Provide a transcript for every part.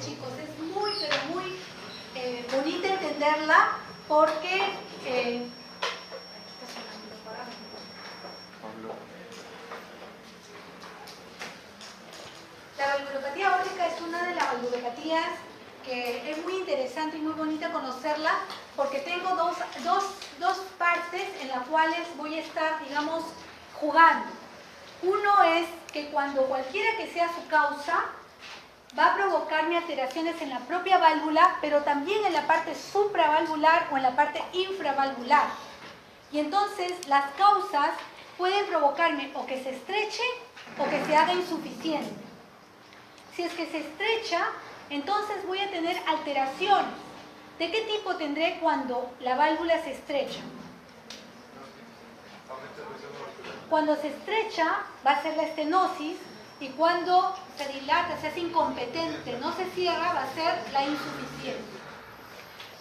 chicos, es muy, pero muy bonita entenderla porque la valvulopatía aórtica es una de las valvulopatías que es muy interesante y muy bonita conocerla porque tengo dos partes en las cuales voy a estar, digamos, jugando. Uno es que cuando cualquiera que sea su causa, va a provocarme alteraciones en la propia válvula, pero también en la parte supravalvular o en la parte infravalvular. Y entonces las causas pueden provocarme o que se estreche o que se haga insuficiente. Si es que se estrecha, entonces voy a tener alteraciones. ¿De qué tipo tendré cuando la válvula se estrecha? Cuando se estrecha va a ser la estenosis y cuando se dilata, se hace incompetente, no se cierra, va a ser la insuficiencia.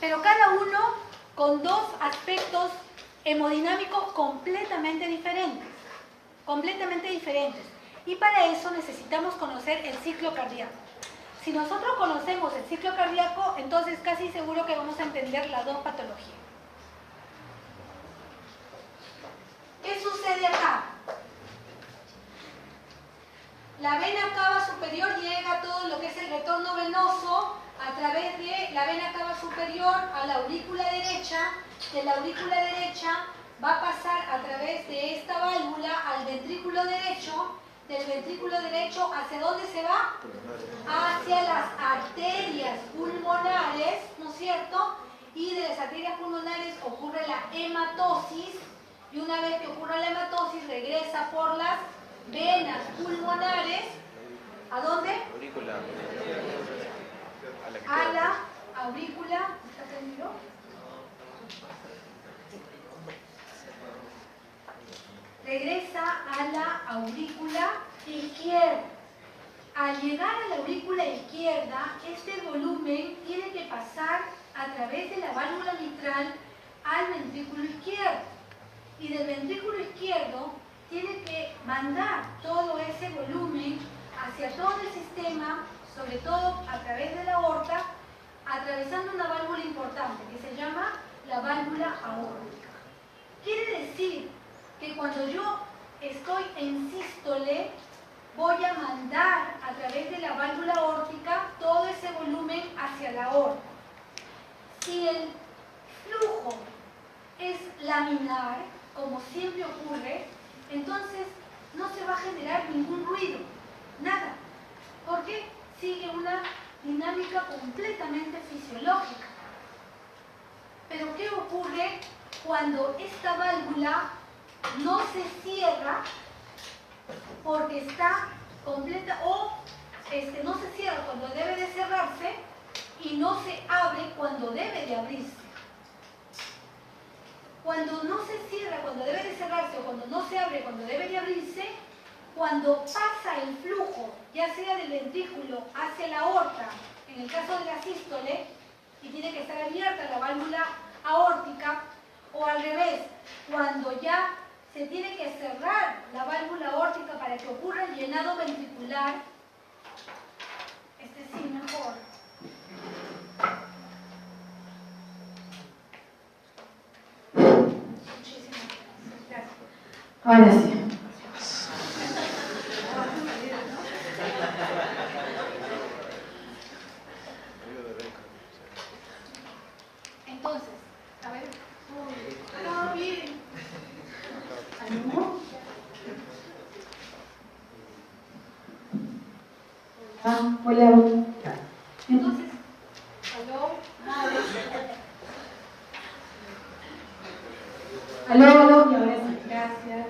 Pero cada uno con dos aspectos hemodinámicos completamente diferentes. Y para eso necesitamos conocer el ciclo cardíaco. Si nosotros conocemos el ciclo cardíaco, entonces casi seguro que vamos a entender las dos patologías. ¿Qué sucede acá? La vena cava superior llega a todo lo que es el retorno venoso a través de la vena cava superior a la aurícula derecha. De la aurícula derecha va a pasar a través de esta válvula al ventrículo derecho. Del ventrículo derecho, ¿hacia dónde se va? Hacia las arterias pulmonares, ¿no es cierto? Y de las arterias pulmonares ocurre la hematosis. Y una vez que ocurre la hematosis, regresa por las venas pulmonares. ¿A dónde? A la aurícula. ¿Está prendido? Regresa a la aurícula izquierda. Al llegar a la aurícula izquierda, este volumen tiene que pasar a través de la válvula mitral al ventrículo izquierdo. Y del ventrículo izquierdo tiene que mandar todo ese volumen hacia todo el sistema, sobre todo a través de la aorta, atravesando una válvula importante que se llama la válvula aórtica. Quiere decir que cuando yo estoy en sístole, voy a mandar a través de la válvula aórtica todo ese volumen hacia la aorta. Si el flujo es laminar, como siempre ocurre, entonces no se va a generar ningún ruido, nada, porque sigue una dinámica completamente fisiológica. Pero ¿qué ocurre cuando esta válvula no se cierra porque está completa o no se cierra cuando debe de cerrarse y no se abre cuando debe de abrirse? Cuando no se cierra cuando debe de cerrarse o cuando no se abre cuando debe de abrirse, cuando pasa el flujo, ya sea del ventrículo hacia la aorta, en el caso de la sístole, y tiene que estar abierta la válvula aórtica, o al revés, cuando ya se tiene que cerrar la válvula aórtica para que ocurra el llenado ventricular. Sí, mejor. Muchísimas gracias. Ahora sí. Entonces, a ver. No, bien. Hola. Entonces, aló. Aló, y ahora sí. Gracias.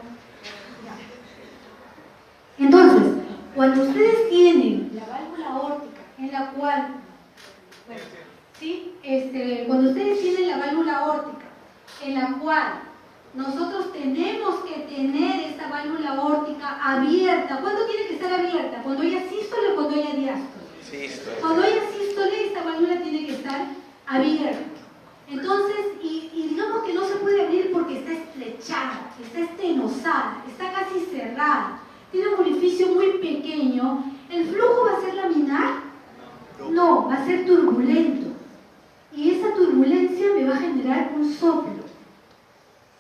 Entonces, cuando ustedes tienen la válvula aórtica en la cual, bueno, ¿sí? Cuando ustedes tienen la válvula aórtica en la cual nosotros tenemos que tener esta válvula aórtica abierta. ¿Cuándo tiene que estar abierta? ¿Cuando haya sístole o cuando haya diástole? Sístole. Cuando haya sístole, esta válvula tiene que estar abierta. Entonces, y digamos que no se puede abrir porque está estrechada, está estenosada, está casi cerrada, tiene un orificio muy pequeño. ¿El flujo va a ser laminar? No, ser turbulento. Y esa turbulencia me va a generar un soplo.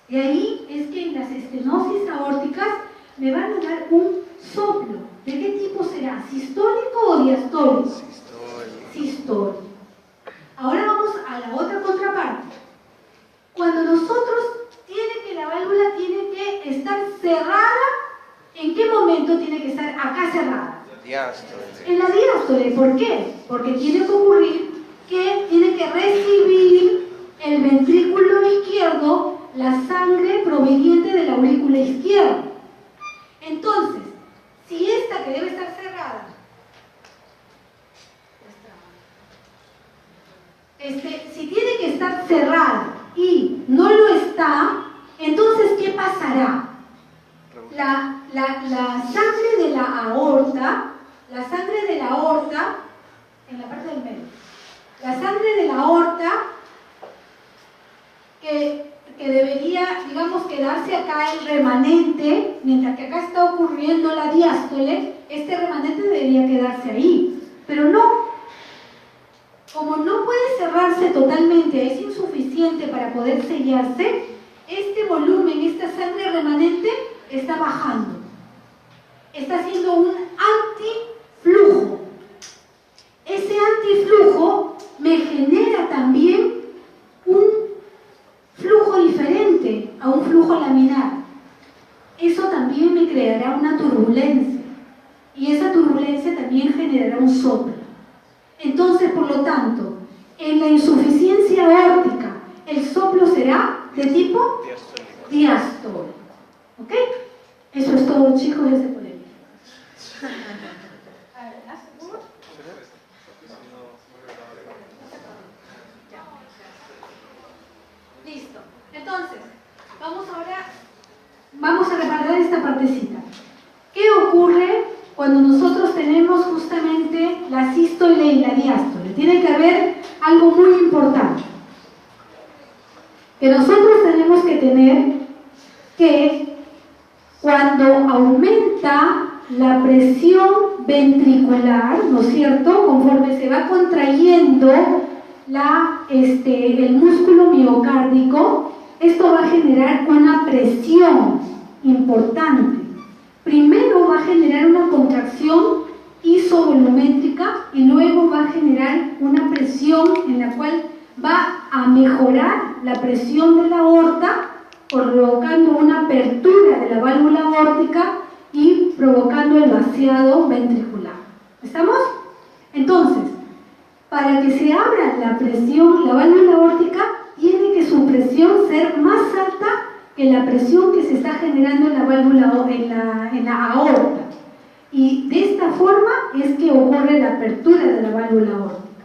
De ahí es que en las estenosis aórticas me van a dar un soplo. ¿De qué tipo será? ¿Sistólico o diastólico? Sistólico. Ahora vamos a la otra contraparte. Cuando nosotros la válvula tiene que estar cerrada, ¿en qué momento tiene que estar acá cerrada? En la diástole. ¿Por qué? Porque tiene que ocurrir que tiene que recibir el ventrículo izquierdo la sangre proveniente de la aurícula izquierda. Entonces, si esta que debe estar cerrada, si tiene que estar cerrada y no lo está, entonces, ¿qué pasará? La sangre de la aorta, en la parte del medio, la sangre de la aorta que debería, digamos, quedarse acá el remanente, mientras que acá está ocurriendo la diástole, este remanente debería quedarse ahí, pero no. Como no puede cerrarse totalmente, es insuficiente para poder sellarse, este volumen, esta sangre remanente está bajando. Está haciendo un antiflujo. Ese antiflujo me genera también un flujo diferente a un flujo laminar. Eso también me creará una turbulencia. Y esa turbulencia también generará un soplo. Entonces, por lo tanto, en la insuficiencia aórtica, el soplo será de tipo diastólico. ¿Ok? Eso es todo, chicos, ya se puede ir. Listo. Entonces, vamos a reparar esta partecita. ¿Qué ocurre cuando nosotros tenemos justamente la sístole y la diástole? Tiene que haber algo muy importante. Que nosotros tenemos que tener que cuando aumenta la presión ventricular, ¿no es cierto?, conforme se va contrayendo el músculo miocárdico, esto va a generar una presión importante. Primero va a generar una contracción isovolumétrica y luego va a generar una presión en la cual va a mejorar la presión de la aorta, provocando una apertura de la válvula aórtica y provocando el vaciado ventricular. ¿Estamos? Entonces, para que se abra la presión, la válvula aórtica tiene que su presión ser más alta que la presión que se está generando en la válvula, en la aorta. Y de esta forma es que ocurre la apertura de la válvula aórtica.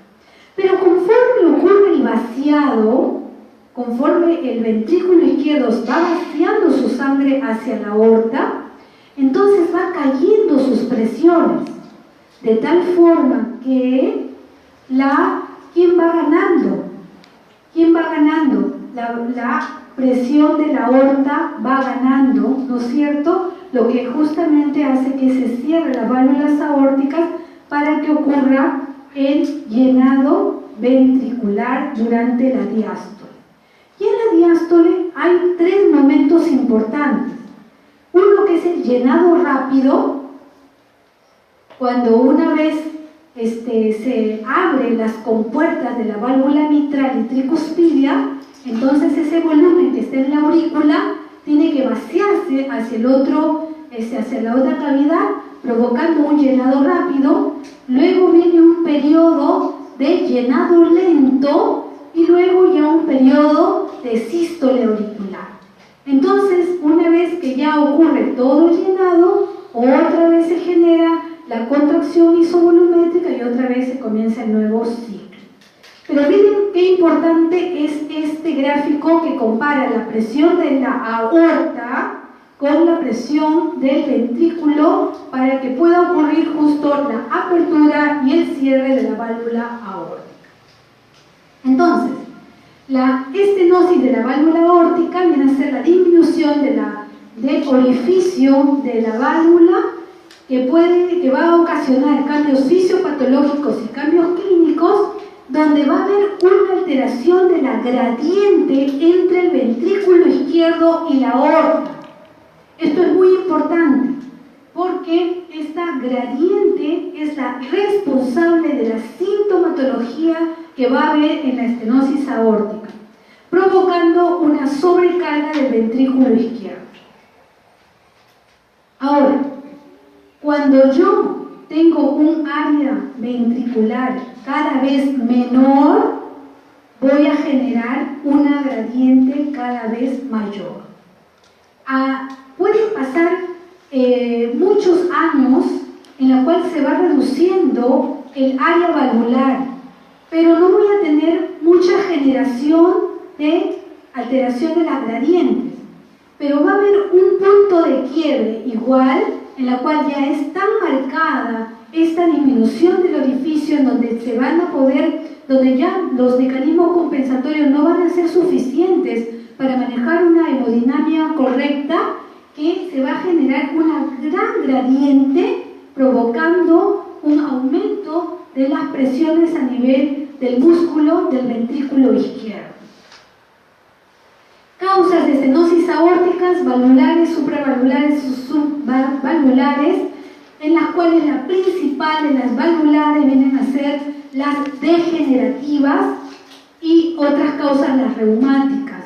Pero conforme ocurre el vaciado, conforme el ventrículo izquierdo va vaciando su sangre hacia la aorta, entonces va cayendo sus presiones, de tal forma que ¿quién va ganando? ¿Quién va ganando? La presión de la aorta va ganando, ¿no es cierto? Lo que justamente hace que se cierren las válvulas aórticas para que ocurra el llenado ventricular durante la diástole. Y en la diástole hay tres momentos importantes. Uno que es el llenado rápido, cuando una vez se abren las compuertas de la válvula mitral y tricuspidia, entonces ese volumen que está en la aurícula tiene que vaciarse hacia la otra cavidad, provocando un llenado rápido. Luego viene un periodo de llenado lento y luego ya un periodo de sístole auricular. Entonces, una vez que ya ocurre todo el llenado, otra vez se genera la contracción isovolumétrica y otra vez se comienza el nuevo ciclo. Pero miren qué importante es este gráfico que compara la presión de la aorta con la presión del ventrículo para que pueda ocurrir justo la apertura y el cierre de la válvula aórtica. Entonces, la estenosis de la válvula aórtica viene a ser la disminución del orificio de la válvula que va a ocasionar cambios fisiopatológicos y cambios clínicos donde va a haber una alteración de la gradiente entre el ventrículo izquierdo y la aorta. Esto es muy importante porque esta gradiente es la responsable de la sintomatología que va a haber en la estenosis aórtica, provocando una sobrecarga del ventrículo izquierdo. Ahora, cuando yo tengo un área ventricular cada vez menor, voy a generar una gradiente cada vez mayor. Pueden pasar muchos años en la cual se va reduciendo el área valvular, pero no voy a tener mucha generación de alteración de las gradientes. Pero va a haber un punto de quiebre igual, en la cual ya es tan marcada esta disminución del orificio en donde se van a poder, donde ya los mecanismos compensatorios no van a ser suficientes para manejar una hemodinamia correcta, que se va a generar una gran gradiente provocando un aumento de las presiones a nivel del músculo del ventrículo izquierdo. Causas de estenosis aórticas, valvulares, supravalvulares y subvalvulares, en las cuales la principal de las valvulares vienen a ser las degenerativas y otras causas las reumáticas.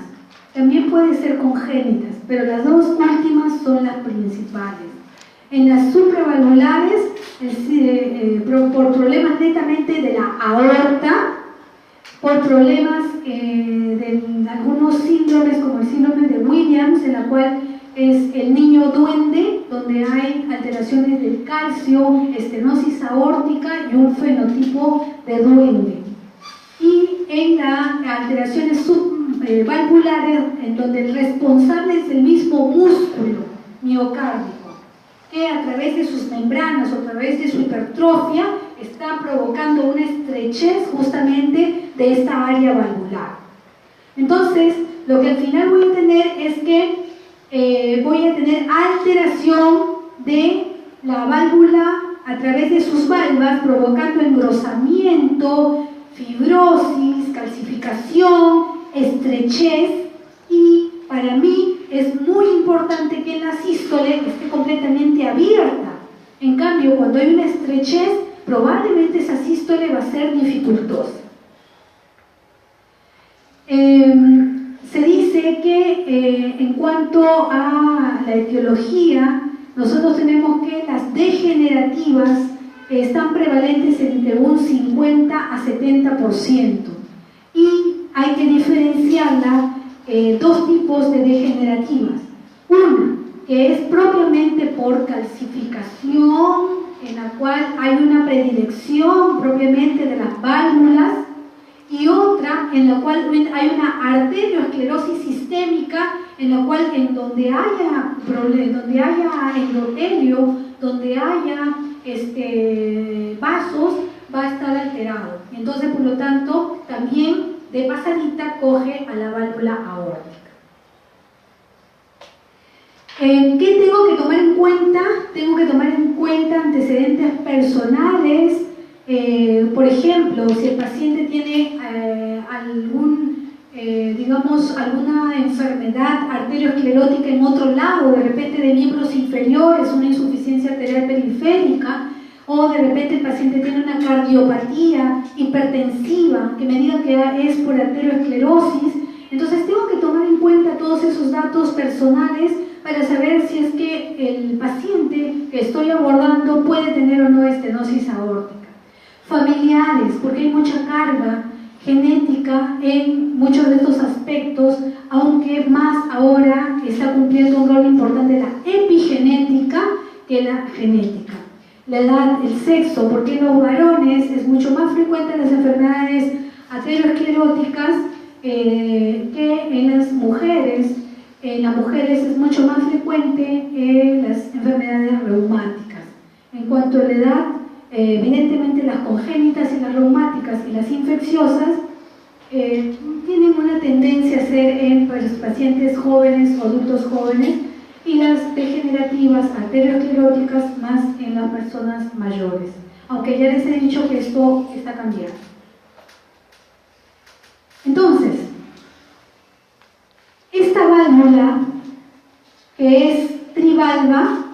También pueden ser congénitas, pero las dos últimas son las principales. En las supravalvulares, por problemas netamente de la aorta, por problemas de algunos síndromes como el síndrome de Williams, en la cual es el niño duende, donde hay alteraciones del calcio, estenosis aórtica y un fenotipo de duende. Y en las alteraciones subvalvulares, en donde el responsable es el mismo músculo miocárdico, que a través de sus membranas o a través de su hipertrofia está provocando una estrechez justamente de esta área valvular. Entonces, lo que al final voy a tener es que voy a tener alteración de la válvula a través de sus valvas, provocando engrosamiento, fibrosis, calcificación, estrechez, y para mí es muy importante que la sístole esté completamente abierta. En cambio, cuando hay una estrechez, probablemente esa sístole va a ser dificultosa. Se dice que en cuanto a la etiología, nosotros tenemos que las degenerativas están prevalentes entre un 50 a 70%, y hay que diferenciarla dos tipos de degenerativas. Una que es propiamente por calcificación, en la cual hay una predilección propiamente de las válvulas, y otra en la cual hay una arterioesclerosis sistémica, en la cual donde haya endotelio, donde haya vasos, va a estar alterado. Entonces, por lo tanto, también de pasadita coge a la válvula aórtica. ¿Qué tengo que tomar en cuenta? Tengo que tomar en cuenta antecedentes personales. Por ejemplo, si el paciente tiene alguna enfermedad arterioesclerótica en otro lado, de repente de miembros inferiores, una insuficiencia arterial periférica, o de repente el paciente tiene una cardiopatía hipertensiva que me diga que es por arterioesclerosis, entonces tengo que tomar en cuenta todos esos datos personales para saber si es que el paciente que estoy abordando puede tener o no estenosis aórtica. Familiares, porque hay mucha carga genética en muchos de estos aspectos, aunque más ahora está cumpliendo un rol importante la epigenética que la genética. La edad, el sexo, porque en los varones es mucho más frecuente las enfermedades arterioescleróticas que en las mujeres. En las mujeres es mucho más frecuente las enfermedades reumáticas. En cuanto a la edad, evidentemente las congénitas y las reumáticas y las infecciosas tienen una tendencia a ser en pacientes jóvenes o adultos jóvenes, y las degenerativas arterioescleróticas más en las personas mayores, aunque ya les he dicho que esto está cambiando. Entonces, esta válvula, que es trivalva,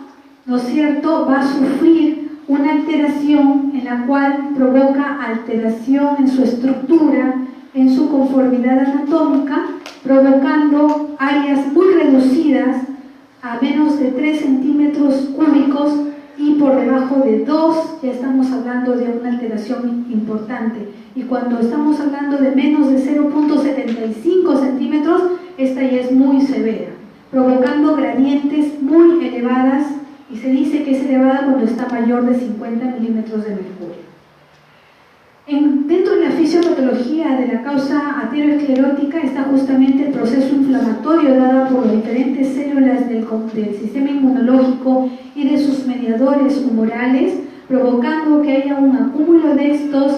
¿no es cierto?, va a sufrir una alteración en la cual provoca alteración en su estructura, en su conformidad anatómica, provocando áreas muy reducidas a menos de 3 centímetros cúbicos y por debajo de 2 ya estamos hablando de una alteración importante. Y cuando estamos hablando de menos de 0.75 centímetros, esta ya es muy severa, provocando gradientes muy elevadas, y se dice que es elevada cuando está mayor de 50 milímetros de mercurio. Dentro de la fisiopatología de la causa aterosclerótica está justamente el proceso inflamatorio dado por las diferentes células del sistema inmunológico y de sus mediadores humorales, provocando que haya un acúmulo de estos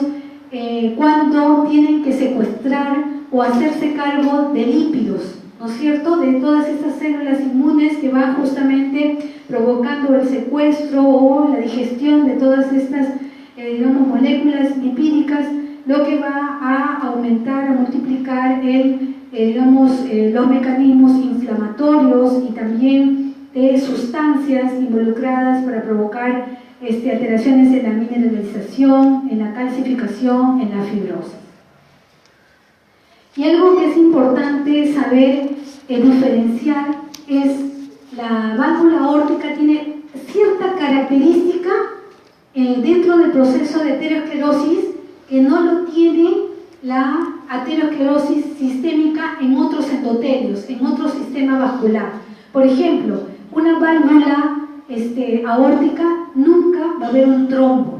cuando tienen que secuestrar o hacerse cargo de lípidos, ¿no es cierto?, de todas estas células inmunes que van justamente provocando el secuestro o la digestión de todas estas digamos, moléculas lipídicas, lo que va a aumentar, a multiplicar los mecanismos inflamatorios y también de sustancias involucradas para provocar alteraciones en la mineralización, en la calcificación, en la fibrosis. Y algo que es importante saber diferenciar es la válvula aórtica tiene cierta característica dentro del proceso de aterosclerosis que no lo tiene la aterosclerosis sistémica en otros endotelios, en otro sistema vascular. Por ejemplo, una válvula aórtica nunca va a haber un trombo,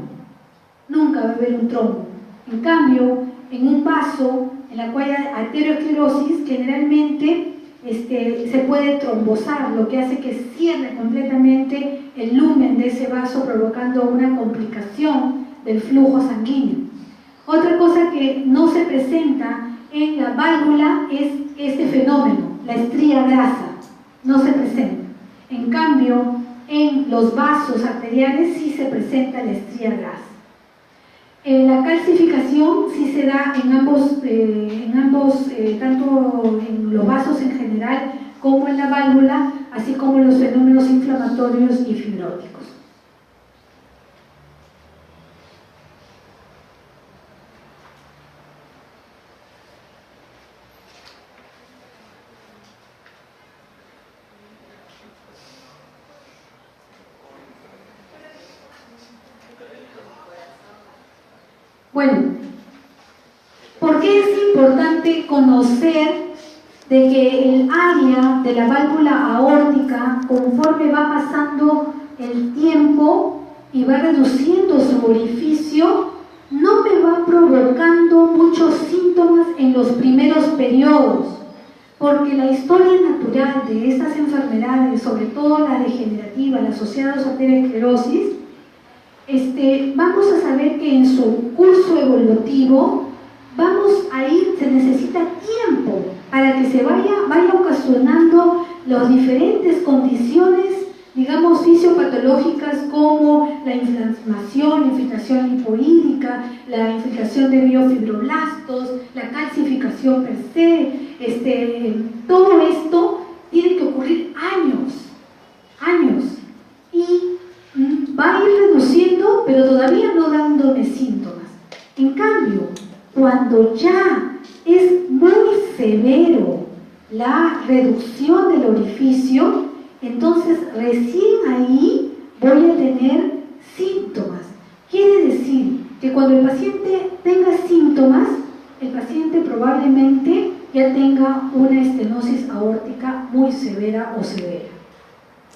nunca va a haber un trombo. En cambio, en un vaso en la cual hay aterosclerosis, generalmente se puede trombosar, lo que hace que cierre completamente el lumen de ese vaso, provocando una complicación del flujo sanguíneo. Otra cosa que no se presenta en la válvula es este fenómeno, la estría grasa, no se presenta. En cambio, en los vasos arteriales sí se presenta la estría grasa. La calcificación sí se da en ambos, tanto en los vasos en general como en la válvula, así como los fenómenos inflamatorios y fibróticos. Bueno, ¿por qué es importante conocer de que el área de la válvula aórtica, conforme va pasando el tiempo y va reduciendo su orificio, no me va provocando muchos síntomas en los primeros periodos? Porque la historia natural de estas enfermedades, sobre todo la degenerativa, la asociada a la aterosclerosis, vamos a saber que en su curso evolutivo se necesita tiempo para que se vaya ocasionando las diferentes condiciones, digamos, fisiopatológicas como la inflamación, la infiltración lipoídica, la infiltración de biofibroblastos, la calcificación per se. Todo esto tiene que ocurrir años, y va a ir reduciendo, pero todavía no dándome síntomas. En cambio, cuando ya es muy severo la reducción del orificio, entonces recién ahí voy a tener síntomas. Quiere decir que cuando el paciente tenga síntomas, el paciente probablemente ya tenga una estenosis aórtica muy severa o severa,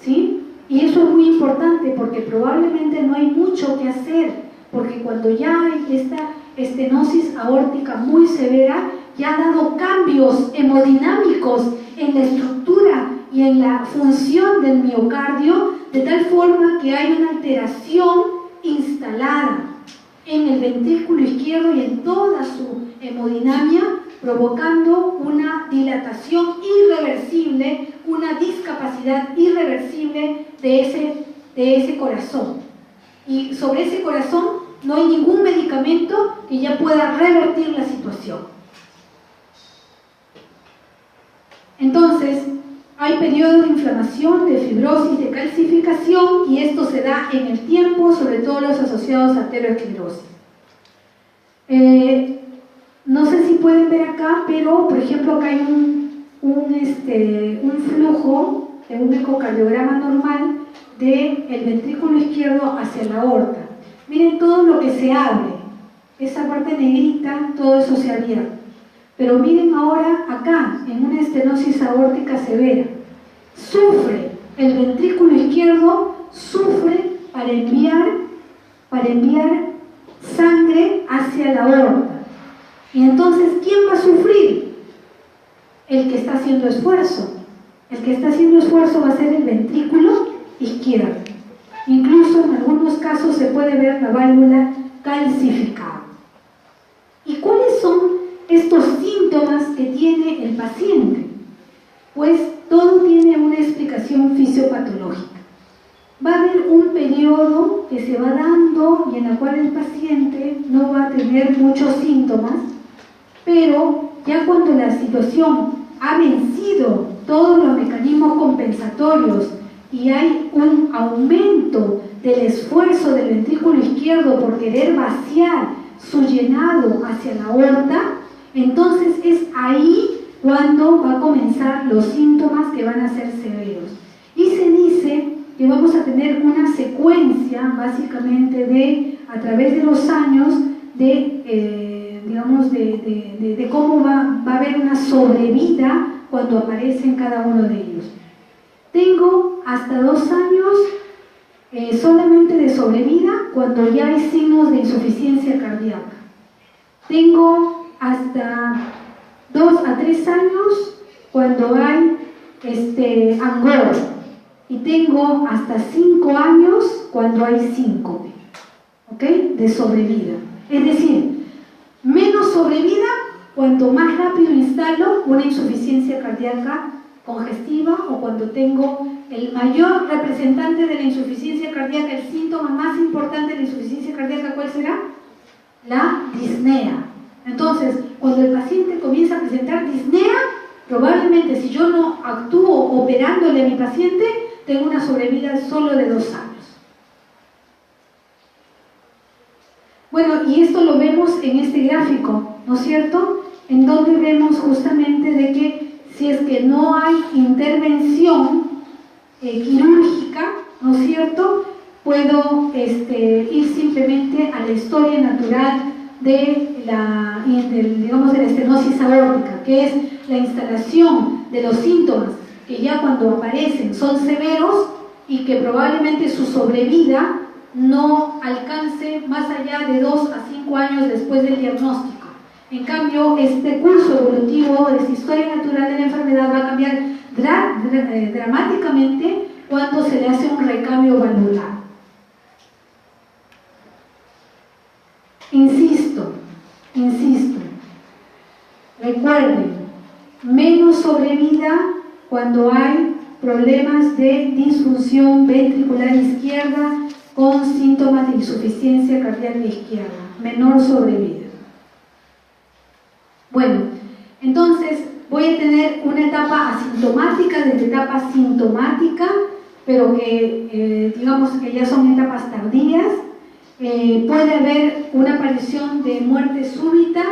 ¿sí? Y eso es muy importante porque probablemente no hay mucho que hacer, porque cuando ya hay esta estenosis aórtica muy severa, ya ha dado cambios hemodinámicos en la estructura y en la función del miocardio, de tal forma que hay una alteración instalada en el ventrículo izquierdo y en toda su hemodinamia, provocando una dilatación irreversible, una discapacidad irreversible de ese corazón. Y sobre ese corazón no hay ningún medicamento que ya pueda revertir la situación. Entonces, hay periodos de inflamación, de fibrosis, de calcificación, y esto se da en el tiempo, sobre todo los asociados a aterosclerosis. No sé si pueden ver acá, pero por ejemplo acá hay un flujo de un ecocardiograma normal del ventrículo izquierdo hacia la aorta. Miren todo lo que se abre, esa parte negrita, todo eso se abierto. Pero miren ahora acá, en una estenosis aórtica severa, sufre el ventrículo izquierdo, sufre para enviar sangre hacia la aorta. Y entonces, ¿quién va a sufrir? El que está haciendo esfuerzo. El que está haciendo esfuerzo va a ser el ventrículo izquierdo. Incluso en algunos casos se puede ver la válvula calcificada. ¿Y cuáles son estos síntomas que tiene el paciente? Pues todo tiene una explicación fisiopatológica. Va a haber un periodo que se va dando y en el cual el paciente no va a tener muchos síntomas, pero ya cuando la situación ha vencido todos los mecanismos compensatorios y hay un aumento del esfuerzo del ventrículo izquierdo por querer vaciar su llenado hacia la aorta, entonces es ahí cuando va a comenzar los síntomas que van a ser severos. Y se dice que vamos a tener una secuencia básicamente de, a través de los años, de cómo va a haber una sobrevida cuando aparecen cada uno de ellos. Tengo hasta 2 años solamente de sobrevida cuando ya hay signos de insuficiencia cardíaca. Tengo hasta 2 a 3 años cuando hay angor. Y tengo hasta 5 años cuando hay síncope, ¿ok? De sobrevida. Es decir, menos sobrevida cuanto más rápido instalo una insuficiencia cardíaca congestiva, o cuando tengo el mayor representante de la insuficiencia cardíaca, el síntoma más importante de la insuficiencia cardíaca, ¿cuál será? La disnea. Entonces, cuando el paciente comienza a presentar disnea, probablemente si yo no actúo operándole a mi paciente, tengo una sobrevida solo de 2 años. Bueno, y esto lo vemos en este gráfico, ¿no es cierto? En donde vemos justamente de que si es que no hay intervención quirúrgica, ¿no es cierto?, puedo ir simplemente a la historia natural de la estenosis aórtica, que es la instalación de los síntomas que ya cuando aparecen son severos y que probablemente su sobrevida no alcance más allá de 2 a 5 años después del diagnóstico. En cambio, este curso evolutivo de esta historia natural de la enfermedad va a cambiar dramáticamente cuando se le hace un recambio valvular. Insisto, recuerden, menos sobrevida cuando hay problemas de disfunción ventricular izquierda con síntomas de insuficiencia cardíaca izquierda, menor sobrevida. Bueno, entonces voy a tener una etapa asintomática, desde etapa sintomática, pero que digamos que ya son etapas tardías. Puede haber una aparición de muerte súbita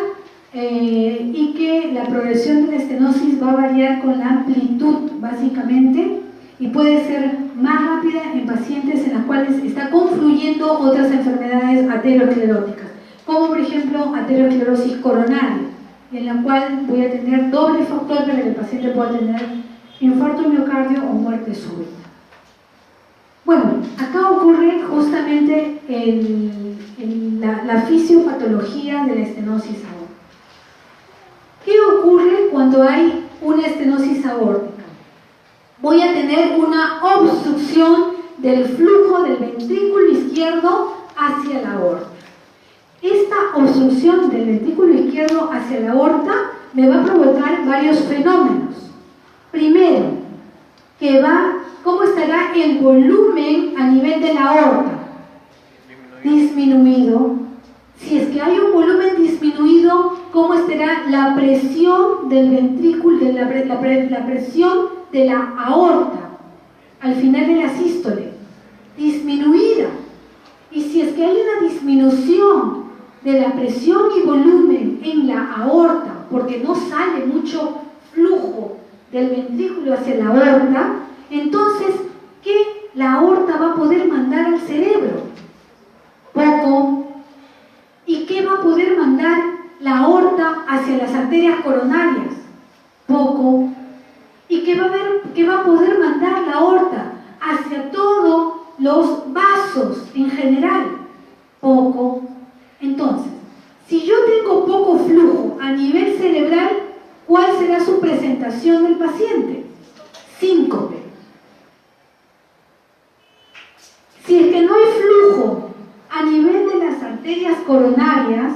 y que la progresión de la estenosis va a variar con la amplitud básicamente, y puede ser más rápida en pacientes en las cuales está confluyendo otras enfermedades ateroscleróticas, como por ejemplo aterosclerosis coronaria, en la cual voy a tener doble factor para que el paciente pueda tener infarto de miocardio o muerte súbita. Bueno, acá ocurre justamente la fisiopatología de la estenosis aórtica. ¿Qué ocurre cuando hay una estenosis aórtica? Voy a tener una obstrucción del flujo del ventrículo izquierdo hacia la aorta. Esta obstrucción del ventrículo izquierdo hacia la aorta me va a provocar varios fenómenos. Primero, ¿cómo estará el volumen a nivel de la aorta? Disminuido. Si es que hay un volumen disminuido, ¿cómo está será la presión del ventrículo, la presión de la aorta al final de la sístole, disminuida. Y si es que hay una disminución de la presión y volumen en la aorta, porque no sale mucho flujo del ventrículo hacia la aorta, entonces, ¿qué la aorta va a poder mandar al cerebro? Poco. ¿Y qué va a poder mandar la aorta hacia las arterias coronarias? Poco. ¿Y qué va a poder mandar la aorta hacia todos los vasos en general? Poco. Entonces, si yo tengo poco flujo a nivel cerebral, ¿cuál será su presentación del paciente? Síncope. Si es que no hay flujo a nivel de las arterias coronarias,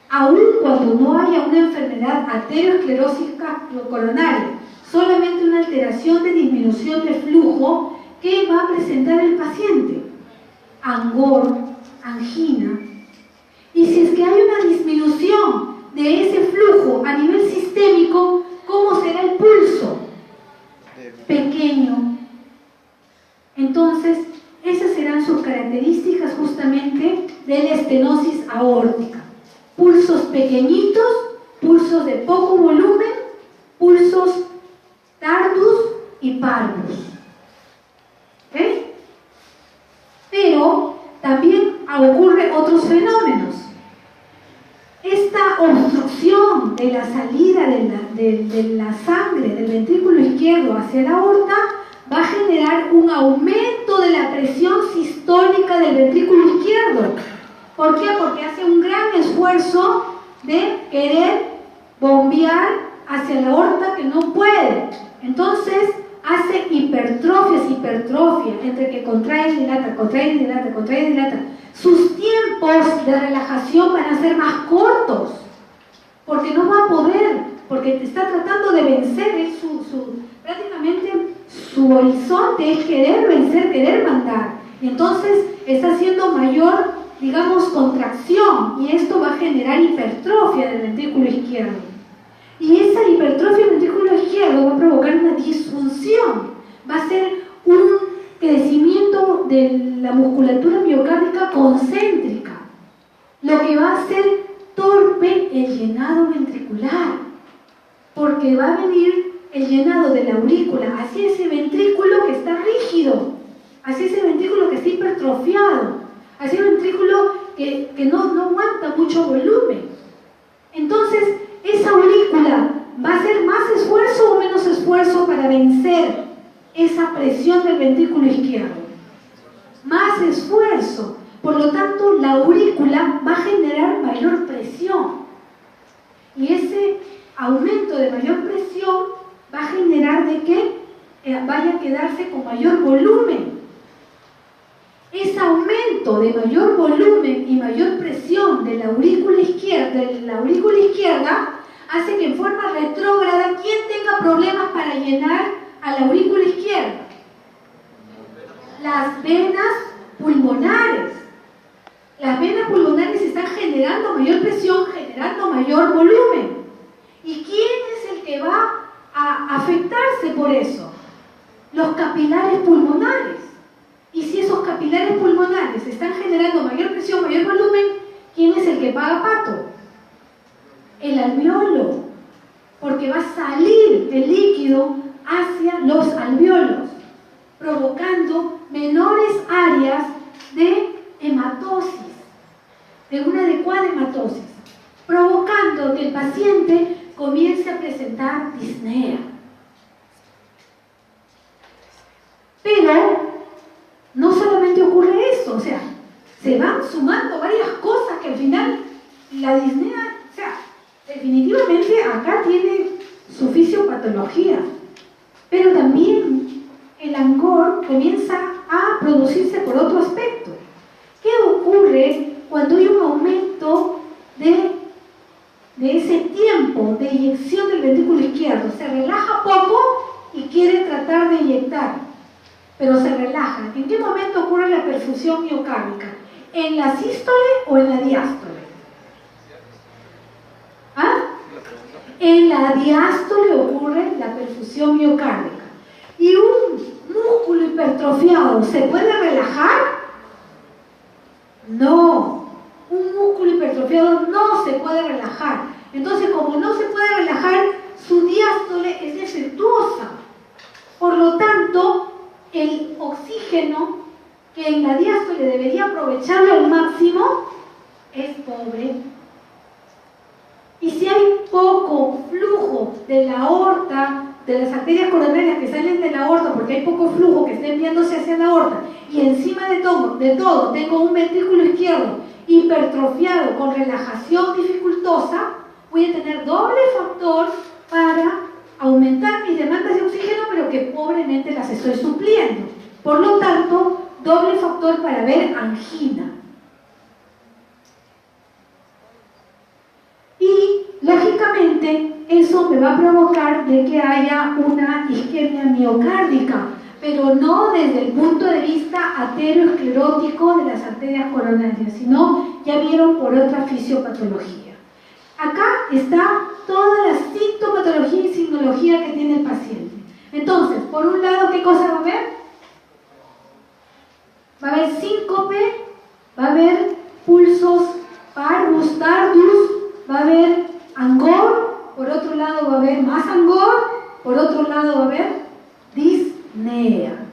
aun cuando no haya una enfermedad arteriosclerósica coronaria, solamente una alteración de disminución de flujo, ¿qué va a presentar el paciente? Angor, angina. Y si es que hay una disminución de ese flujo a nivel sistémico, ¿cómo será el pulso? Pequeño. Entonces, esas serán sus características justamente de la estenosis aórtica. Pulsos pequeñitos, pulsos de poco volumen, pulsos tardus y parvus. ¿Ok? Pero también ocurren otros fenómenos. Esta obstrucción de la salida de la sangre del ventrículo izquierdo hacia la aorta va a generar un aumento de la presión sistólica del ventrículo izquierdo. ¿Por qué? Porque hace un gran esfuerzo de querer bombear hacia la aorta que no puede. Entonces hace hipertrofia, entre que contrae y dilata, contrae y dilata, contrae y dilata. Sus tiempos de relajación van a ser más cortos, porque no va a poder, porque está tratando de vencer, prácticamente su horizonte es querer vencer, querer mandar. Entonces está haciendo mayor, digamos, contracción, y esto va a generar hipertrofia del ventrículo izquierdo. Y esa hipertrofia del ventrículo izquierdo va a provocar una disfunción, va a ser un crecimiento de la musculatura miocárdica concéntrica, lo que va a hacer torpe el llenado ventricular, porque va a venir el llenado de la aurícula hacia ese ventrículo que está rígido, hacia ese ventrículo que está hipertrofiado, hacia el ventrículo que no aguanta mucho volumen. Entonces, esa aurícula va a hacer más esfuerzo o menos esfuerzo para vencer esa presión del ventrículo izquierdo. Más esfuerzo. Por lo tanto, la aurícula va a generar mayor presión. Y ese aumento de mayor presión va a generar de que vaya a quedarse con mayor volumen. Ese aumento de mayor volumen y mayor presión de la aurícula izquierda hace que en forma retrógrada, ¿quién tenga problemas para llenar a la aurícula izquierda? Las venas pulmonares. Las venas pulmonares están generando mayor presión, generando mayor volumen. ¿Y quién es el que va a afectarse por eso? Los capilares pulmonares. Y si esos capilares pulmonares están generando mayor presión, mayor volumen, ¿quién es el que paga pato? El alveolo, porque va a salir el líquido hacia los alveolos, provocando menores áreas de hematosis, de una adecuada hematosis, provocando que el paciente comience a presentar disnea. Pero no solamente ocurre eso, o sea, se van sumando varias cosas que al final la disnea, o sea, definitivamente acá tiene su fisiopatología, pero también el angor comienza a producirse por otro aspecto. ¿Qué ocurre cuando hay un aumento de ese tiempo de eyección del ventrículo izquierdo? Se relaja poco y quiere tratar de eyectar, pero se relaja. ¿En qué momento ocurre la perfusión miocárdica? ¿En la sístole o en la diástole? ¿Ah? En la diástole ocurre la perfusión miocárdica. ¿Y un músculo hipertrofiado se puede relajar? No, un músculo hipertrofiado no se puede relajar. Entonces, como no se puede relajar, su diástole es defectuosa. Por lo tanto, el oxígeno que en la diástole debería aprovecharlo al máximo es pobre. Y si hay poco flujo de la aorta, de las arterias coronarias que salen de la aorta, porque hay poco flujo que está enviándose hacia la aorta, y encima de todo tengo un ventrículo izquierdo hipertrofiado con relajación dificultosa, voy a tener doble factor para aumentar mis demandas de oxígeno, pero que pobremente las estoy supliendo. Por lo tanto, doble factor para ver angina. Y, lógicamente, eso me va a provocar de que haya una isquemia miocárdica, pero no desde el punto de vista ateroesclerótico de las arterias coronarias, sino, ya vieron, por otra fisiopatología. Acá está toda la sintomatología y signología que tiene el paciente. Entonces, por un lado, ¿qué cosa va a haber? Va a haber síncope, va a haber pulsos parvus, tardus, va a haber angor, por otro lado va a haber más angor, por otro lado va a haber disnea.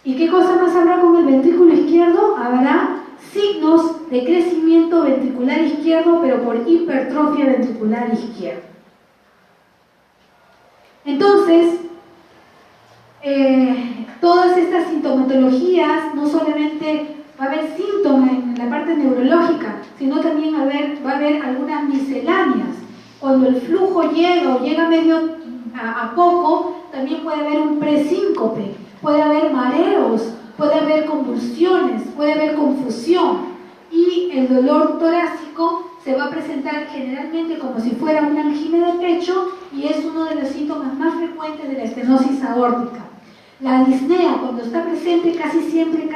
¿Y qué cosa más habrá con el ventrículo izquierdo? Habrá signos de crecimiento ventricular izquierdo, pero por hipertrofia ventricular izquierda. Entonces, todas estas sintomatologías, no solamente va a haber síntomas en la parte neurológica, sino también va a haber algunas misceláneas. Cuando el flujo llega o llega medio a poco, también puede haber un presíncope, puede haber mareos, puede haber convulsiones, puede haber confusión, y el dolor torácico se va a presentar generalmente como si fuera una angina de pecho, y es uno de los síntomas más frecuentes de la estenosis aórtica. La disnea, cuando está presente, casi siempre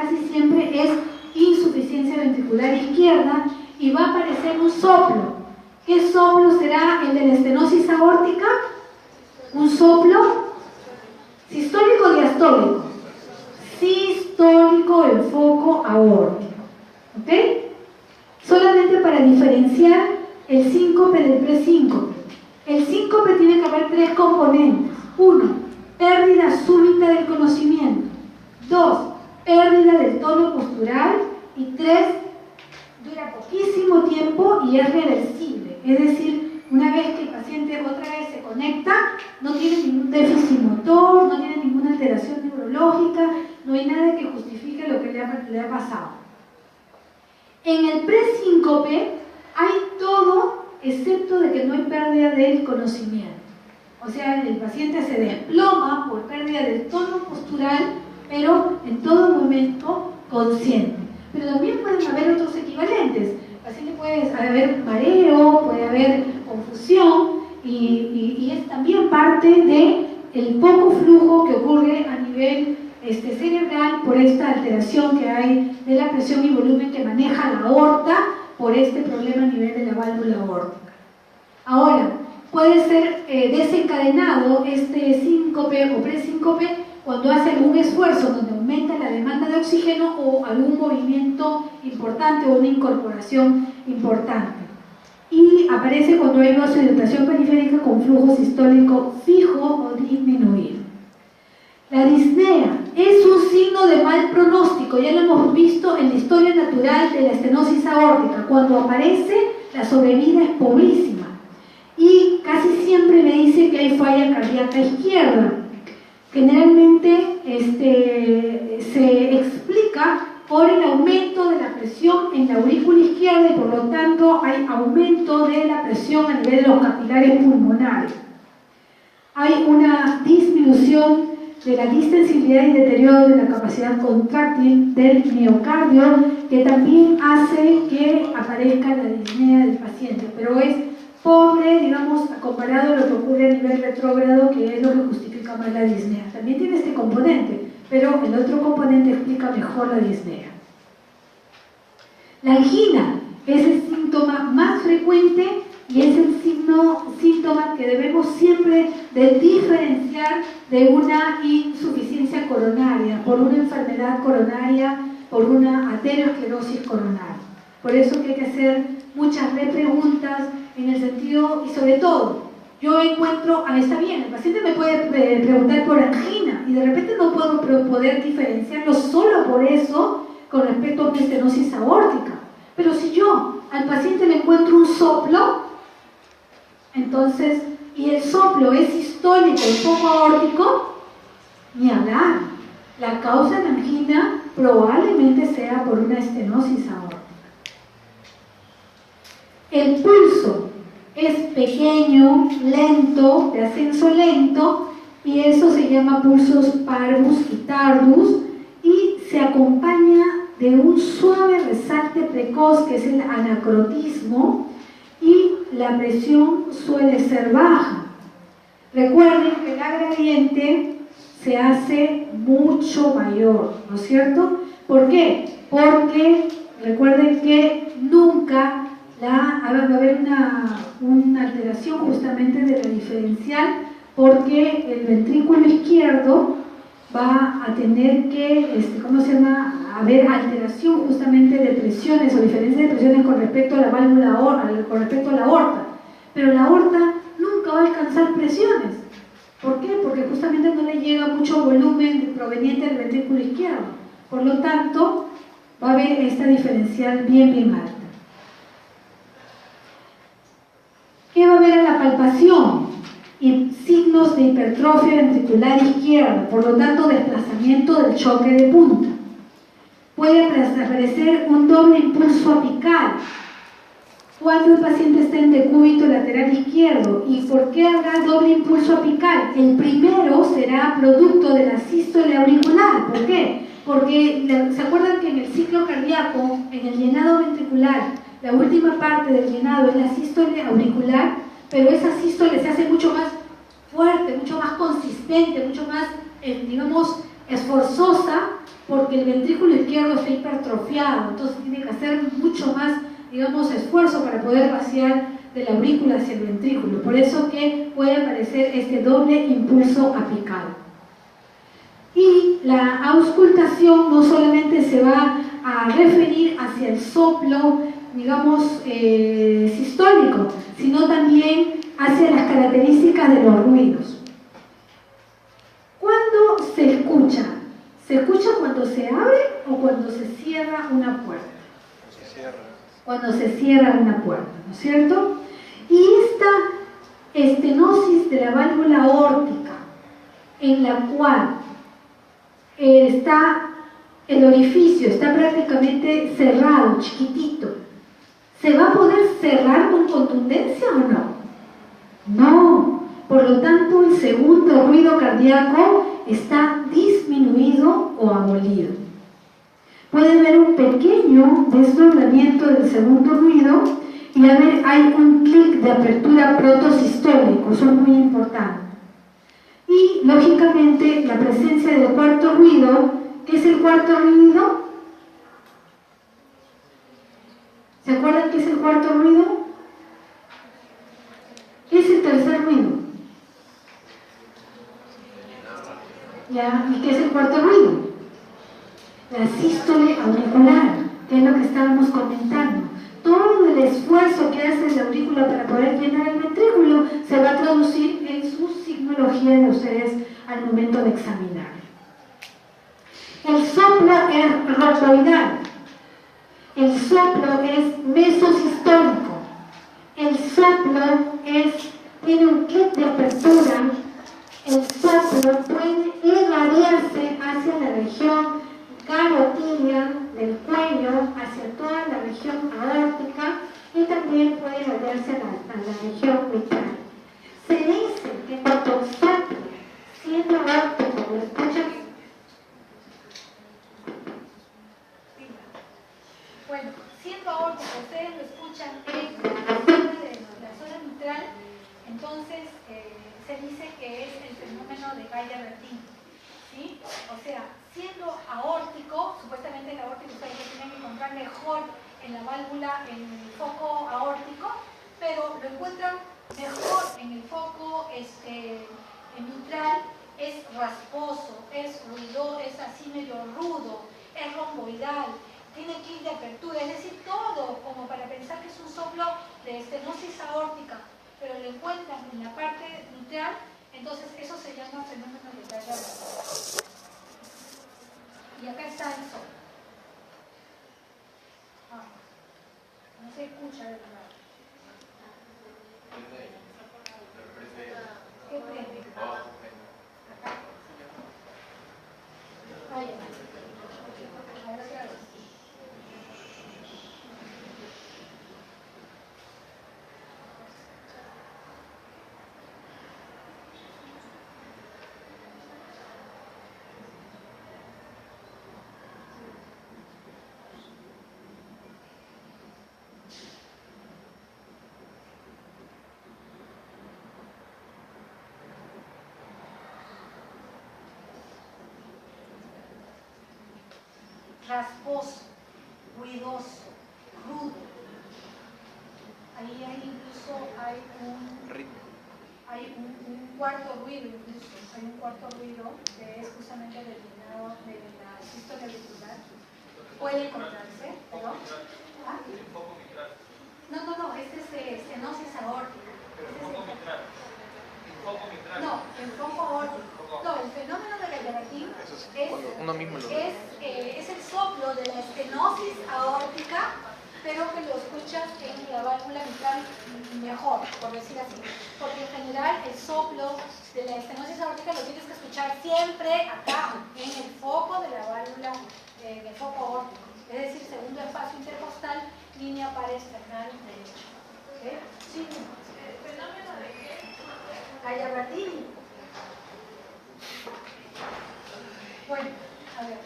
es insuficiencia ventricular izquierda, y va a aparecer un soplo. ¿Qué soplo será el de la estenosis aórtica? Un soplo sistólico o diastólico. Sistólico en foco aórtico. ¿Ok? Solamente para diferenciar el síncope del presíncope. El síncope tiene que haber tres componentes. 1, pérdida súbita del conocimiento. 2, pérdida del tono postural. Y 3, dura poquísimo tiempo y es reversible. Es decir, una vez que el paciente otra vez se conecta, no tiene ningún déficit motor, no tiene ninguna alteración neurológica, no hay nada que justifique lo que le ha pasado. En el presíncope hay todo excepto de que no hay pérdida del conocimiento. O sea, el paciente se desploma por pérdida del tono postural, pero en todo momento consciente. Pero también pueden haber otros equivalentes. El paciente puede haber mareo, puede haber confusión, y es también parte del poco flujo que ocurre a nivel cerebral por esta alteración que hay de la presión y volumen que maneja la aorta por este problema a nivel de la válvula aórtica. Ahora, puede ser desencadenado este síncope o presíncope cuando hace algún esfuerzo donde aumenta la demanda de oxígeno o algún movimiento importante o una incorporación importante. Y aparece cuando hay vasodilatación periférica con flujo sistólico fijo o disminuido. La disnea es un signo de mal pronóstico, ya lo hemos visto en la historia natural de la estenosis aórtica. Cuando aparece, la sobrevida es pobrísima. Y casi siempre me dice que hay falla cardíaca izquierda. Generalmente se explica por el aumento de la presión en la aurícula izquierda, y por lo tanto hay aumento de la presión a nivel de los capilares pulmonares. Hay una disminución de la distensibilidad y deterioro de la capacidad contráctil del miocardio, que también hace que aparezca la disnea del paciente, pero es pobre, digamos, comparado a lo que ocurre a nivel retrógrado, que es lo que justifica más la disnea. También tiene este componente, pero el otro componente explica mejor la disnea. La angina es el síntoma más frecuente y es el síntoma que que debemos siempre de diferenciar de una insuficiencia coronaria, por una enfermedad coronaria, por una aterosclerosis coronaria. Por eso que hay que hacer muchas repreguntas en el sentido, y sobre todo, yo encuentro, está bien, el paciente me puede preguntar por angina y de repente no puedo poder diferenciarlo solo por eso con respecto a una estenosis aórtica. Pero si yo al paciente le encuentro un soplo, entonces, y el soplo es sistólico y poco aórtico, ni hablar. La causa de la angina probablemente sea por una estenosis aórtica. El pulso es pequeño, lento, de ascenso lento, y eso se llama pulsos parvus y tardus, y se acompaña de un suave resalte precoz, que es el anacrotismo, y la presión suele ser baja. Recuerden que el gradiente se hace mucho mayor, ¿no es cierto? ¿Por qué? Porque recuerden que nunca va a haber una alteración justamente de la diferencial, porque el ventrículo izquierdo va a tener que, haber alteración justamente de presiones o diferencia de presiones con respecto a la válvula con respecto a la aorta. Pero la aorta nunca va a alcanzar presiones. ¿Por qué? Porque justamente no le llega mucho volumen proveniente del ventrículo izquierdo. Por lo tanto, va a haber esta diferencial bien alta. ¿Qué va a haber en la palpación? Y signos de hipertrofia ventricular izquierda, por lo tanto desplazamiento del choque de punta. Puede aparecer un doble impulso apical cuando el paciente está en decúbito lateral izquierdo. ¿Y por qué habrá doble impulso apical? El primero será producto de la sístole auricular. ¿Por qué? Porque, ¿se acuerdan que en el ciclo cardíaco, en el llenado ventricular, la última parte del llenado es la sístole auricular, pero esa sístole se hace mucho más fuerte, mucho más consistente, mucho más, esforzosa, porque el ventrículo izquierdo está hipertrofiado, entonces tiene que hacer mucho más, esfuerzo para poder vaciar de la aurícula hacia el ventrículo. Por eso que puede aparecer este doble impulso apical. Y la auscultación no solamente se va a referir hacia el soplo, sistólico, sino también hacia las características de los ruidos. ¿Cuándo se escucha? ¿Se escucha cuando se abre o cuando se cierra una puerta? Se cierra. Cuando se cierra una puerta, ¿no es cierto? Y esta estenosis de la válvula aórtica, en la cual el orificio está prácticamente cerrado, chiquitito, ¿se va a poder cerrar con contundencia o no? No. Por lo tanto, el segundo ruido cardíaco está disminuido o abolido. Puede haber un pequeño desdoblamiento del segundo ruido y hay un clic de apertura protosistólico, eso es muy importante. Y, lógicamente, la presencia del cuarto ruido. ¿Qué es el cuarto ruido? ¿Se acuerdan qué es el cuarto ruido? ¿Qué es el tercer ruido? ¿Ya? ¿Y qué es el cuarto ruido? La sístole auricular, que es lo que estábamos comentando. Todo el esfuerzo que hace la aurícula para poder llenar el ventrículo se va a traducir en su signología de ustedes al momento de examinar. El soplo es romboidal. El soplo es mesosistólico. El soplo tiene un clic de apertura. El soplo puede irradiarse hacia la región carotidia del cuello, hacia toda la región aórtica, y también puede irradiarse a la región mitral. Se dice que cuando el soplo, siendo aórtico, lo escuchan. Bueno, siendo aórtico, ustedes lo escuchan en la zona mitral, entonces se dice que es el fenómeno de Gaia-Bertin, ¿sí? O sea, siendo aórtico, supuestamente el aórtico ustedes tienen que encontrar mejor en la válvula, en el foco aórtico, pero lo encuentran mejor en el foco mitral es rasposo, es ruido, es así medio rudo, es romboidal, tiene que ir de apertura, es decir, todo como para pensar que es un soplo de estenosis aórtica, pero lo encuentran en la parte mitral, entonces eso se llama fenómeno de talla baja. Y acá está el soplo. No se escucha de verdad. ¿Qué prende? Acá. Ahí está. Ahora otra vez. Rasposo, ruidoso, rudo. Ahí incluso hay un cuarto ruido, incluso hay un cuarto ruido que es justamente determinado de la sístole auricular. Puede encontrarse, ¿no? ¿Ah? No, este es estenosis aórtica. No, el foco aórtico. No, el fenómeno de Gallatin es el soplo de la estenosis aórtica, pero que lo escuchas en la válvula mitral mejor, por decir así. Porque en general el soplo de la estenosis aórtica lo tienes que escuchar siempre acá, en el foco de la válvula del foco aórtico. Es decir, segundo espacio intercostal, línea parasternal derecha. ¿Okay? Sí. ¿El fenómeno de qué? Gallatin. Bueno, a ver,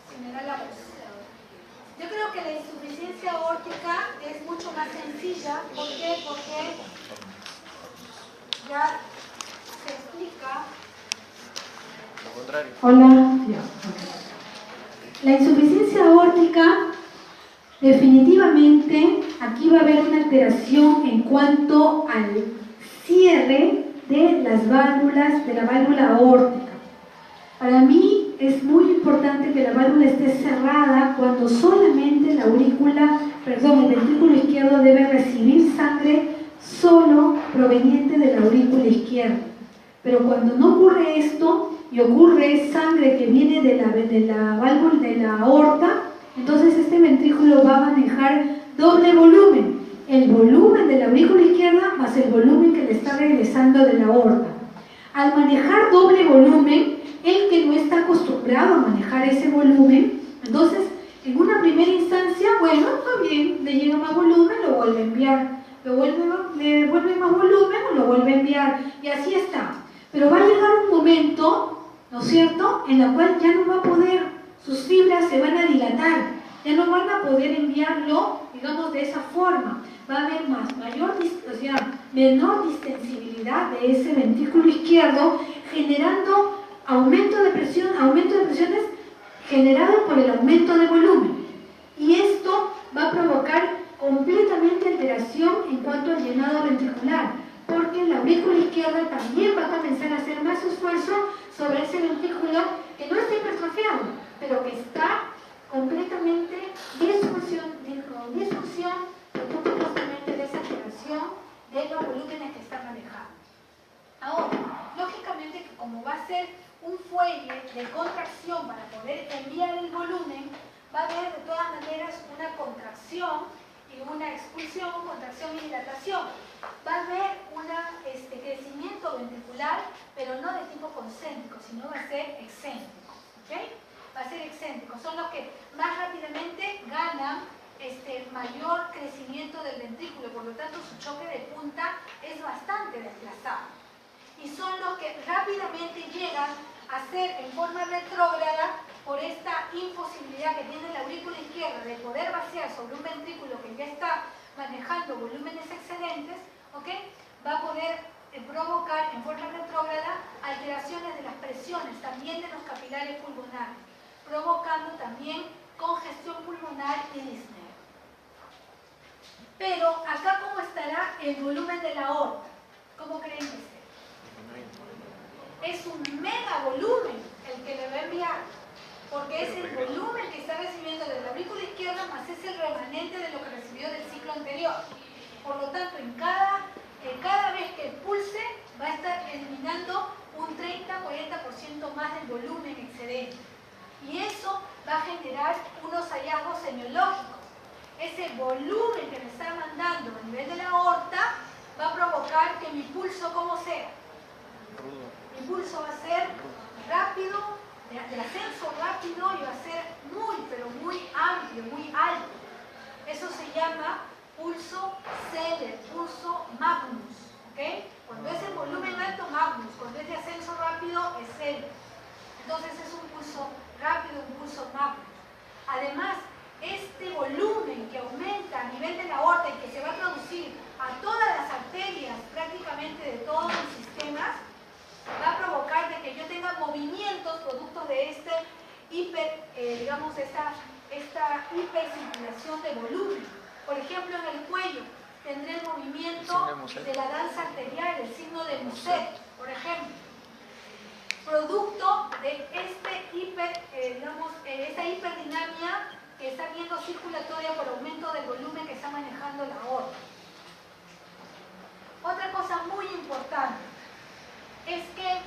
si me da la voz. Yo creo que la insuficiencia aórtica es mucho más sencilla. ¿Por qué? Porque ya se explica. Lo contrario. Hola. La insuficiencia aórtica, definitivamente, aquí va a haber una alteración en cuanto al cierre de las válvulas, de la válvula aórtica. Para mí es muy importante que la válvula esté cerrada cuando solamente la aurícula, perdón, el ventrículo izquierdo debe recibir sangre solo proveniente de la aurícula izquierda. Pero cuando no ocurre esto y ocurre sangre que viene de la válvula de la aorta, entonces este ventrículo va a manejar doble volumen. El volumen de la aurícula izquierda más el volumen que le está regresando de la aorta. Al manejar doble volumen, el que no está acostumbrado a manejar ese volumen, entonces en una primera instancia, bueno, está bien, le llega más volumen, lo vuelve a enviar, le vuelve más volumen o lo vuelve a enviar, y así está. Pero va a llegar un momento, ¿no es cierto?, en la cual ya no va a poder, sus fibras se van a dilatar, ya no van a poder enviarlo, digamos, de esa forma. Va a haber menor distensibilidad de ese ventrículo izquierdo, generando aumento de presiones generado por el aumento de volumen. Y esto va a provocar completamente alteración en cuanto al llenado ventricular, porque la aurícula izquierda también va a comenzar a hacer más esfuerzo sobre ese ventrículo que no está hipertrofiado, pero que está completamente disfunción producto justamente de esa alteración de los volúmenes que está manejando. Ahora, lógicamente que como va a ser un fuelle de contracción para poder enviar el volumen, va a haber de todas maneras una contracción y una expulsión, contracción y dilatación. Va a haber un crecimiento ventricular, pero no de tipo concéntrico, sino va a ser excéntrico. ¿Okay? Va a ser excéntrico. Son los que más rápidamente ganan mayor crecimiento del ventrículo, por lo tanto su choque de punta es bastante desplazado. Y son los que rápidamente llegan a ser en forma retrógrada por esta imposibilidad que tiene la aurícula izquierda de poder vaciar sobre un ventrículo que ya está manejando volúmenes excedentes, ¿okay? Va a poder provocar en forma retrógrada alteraciones de las presiones, también de los capilares pulmonares, provocando también congestión pulmonar y disnea. Pero acá, ¿cómo estará el volumen de la aorta? ¿Cómo creen que esté? Es un mega volumen el que le va a enviar, porque es el volumen que está recibiendo de la aurícula izquierda más es el remanente de lo que recibió del ciclo anterior. Por lo tanto, en cada vez que pulse va a estar eliminando un 30-40% más del volumen excedente. Y eso va a generar unos hallazgos semiológicos. Ese volumen que me está mandando a nivel de la aorta va a provocar que mi pulso, ¿cómo sea? Mi pulso va a ser rápido, de ascenso rápido y va a ser muy, pero muy amplio, muy alto. Eso se llama pulso Zeller, pulso Magnus. ¿Okay? Cuando es el volumen alto, Magnus. Cuando es de ascenso rápido, es Zeller. Entonces es un pulso rápido, un pulso Magnus. Además, este volumen que aumenta a nivel de la aorta y que se va a traducir a todas las arterias prácticamente de todos los sistemas, va a provocar de que yo tenga movimientos producto de esta hipercirculación de volumen. Por ejemplo, en el cuello tendré el movimiento de la danza arterial, el signo de Muset, por ejemplo. Producto de esta hiperdinamia que está viendo circulatoria por aumento del volumen que está manejando la aorta. Otra cosa muy importante es que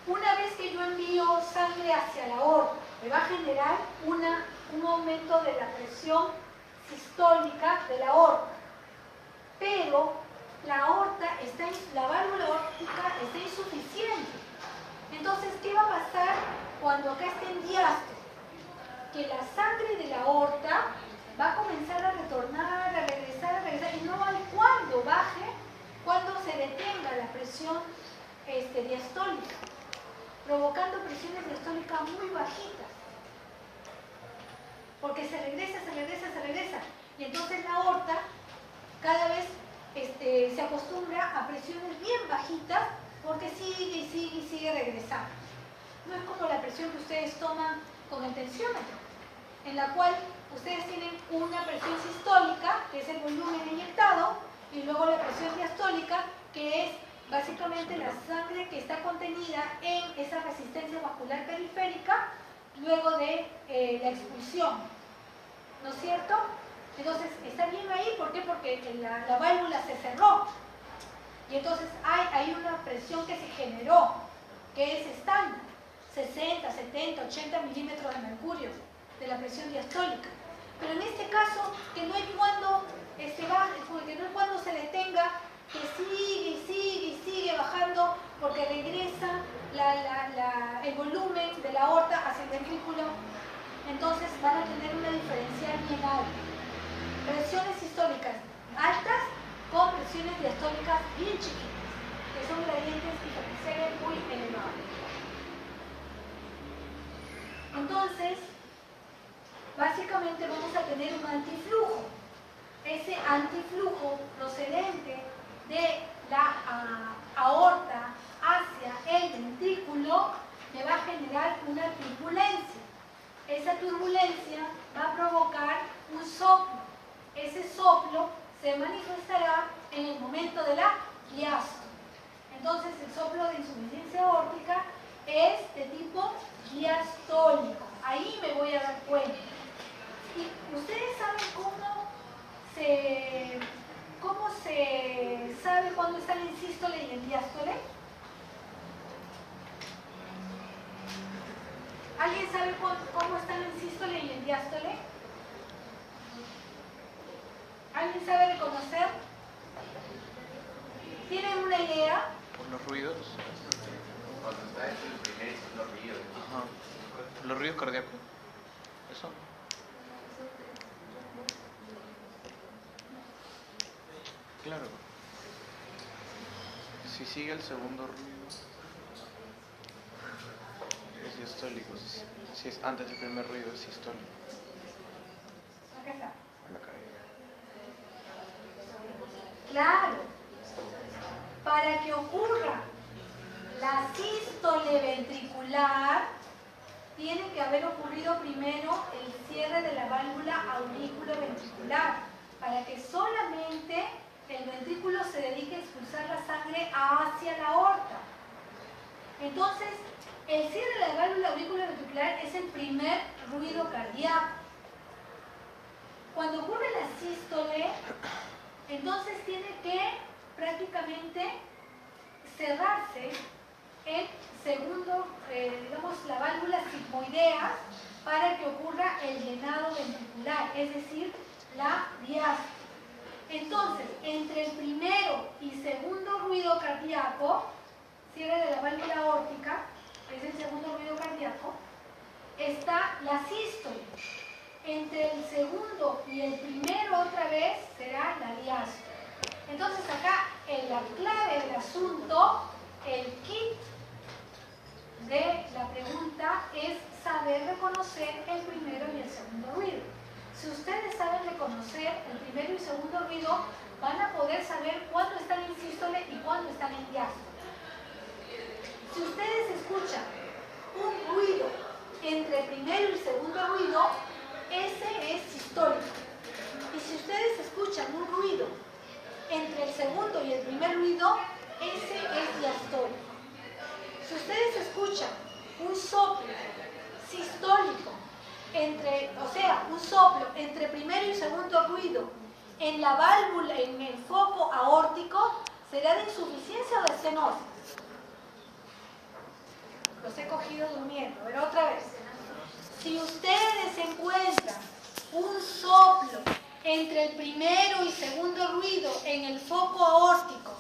una vez que yo envío sangre hacia la aorta, me va a generar un aumento de la presión sistólica de la aorta. Pero la válvula aórtica está insuficiente. Entonces, ¿qué va a pasar cuando acá esté en diástole? Que la sangre de la aorta va a comenzar a retornar, a regresar, y no hay cuando baje, cuando se detenga la presión diastólica, provocando presiones diastólicas muy bajitas. Porque se regresa. Y entonces la aorta cada vez se acostumbra a presiones bien bajitas porque sigue regresando. No es como la presión que ustedes toman con el tensiómetro, en la cual ustedes tienen una presión sistólica, que es el volumen inyectado, y luego la presión diastólica, que es básicamente la sangre que está contenida en esa resistencia vascular periférica luego de la expulsión, ¿no es cierto? Entonces, está bien ahí, ¿por qué? Porque la válvula se cerró y entonces hay una presión que se generó, que es estándar, 60, 70, 80 milímetros de mercurio de la presión diastólica. Pero en este caso, que no hay cuando se detenga, que sigue bajando porque regresa el volumen de la aorta hacia el ventrículo. Entonces van a tener una diferencial bien alta. Presiones sistólicas altas con presiones diastólicas bien chiquitas, que son gradientes diferenciales muy elevados. Entonces, básicamente vamos a tener un antiflujo. Ese antiflujo procedente de la aorta hacia el ventrículo me va a generar una turbulencia. Esa turbulencia va a provocar un soplo. Ese soplo se manifestará en el momento de la diástole. Entonces, el soplo de insuficiencia aórtica es de tipo diastólico. Ahí me voy a dar cuenta. ¿Y ustedes saben cómo se sabe cuándo están en sístole y en diástole? ¿Alguien sabe cómo están en sístole y en diástole? ¿Alguien sabe reconocer? ¿Tienen una idea? Por los ruidos. Cuando está en el primer los ruidos. Ajá. Los ruidos cardíacos. Eso. Claro. Si sigue el segundo ruido, es diastólico. Si es antes del primer ruido, es sistólico. Acá está. La caída. Claro. Para que ocurra la sístole ventricular, tiene que haber ocurrido primero el cierre de la válvula aurículo-ventricular, para que solamente el ventrículo se dedique a expulsar la sangre hacia la aorta. Entonces, el cierre de la válvula auriculoventricular es el primer ruido cardíaco. Cuando ocurre la sístole, entonces tiene que prácticamente cerrarse el segundo, la válvula sigmoidea para que ocurra el llenado ventricular, es decir, la diástole. Entonces, entre el primero y segundo ruido cardíaco, cierre de la válvula aórtica, es el segundo ruido cardíaco, está la sístole. Entre el segundo y el primero otra vez será la diástole. Entonces acá la clave del asunto, el kit de la pregunta es saber reconocer el primero y el segundo ruido. Si ustedes saben reconocer el primero y segundo ruido, van a poder saber cuándo están en sístole y cuándo están en diástole. Si ustedes escuchan un ruido entre el primero y el segundo ruido, ese es sistólico. Y si ustedes escuchan un ruido entre el segundo y el primer ruido, ese es diastólico. Si ustedes escuchan un soplo sistólico, un soplo entre primero y segundo ruido en la válvula, en el foco aórtico, será de insuficiencia o de estenosis. Los he cogido durmiendo. A ver, otra vez. Si ustedes encuentran un soplo entre el primero y segundo ruido en el foco aórtico,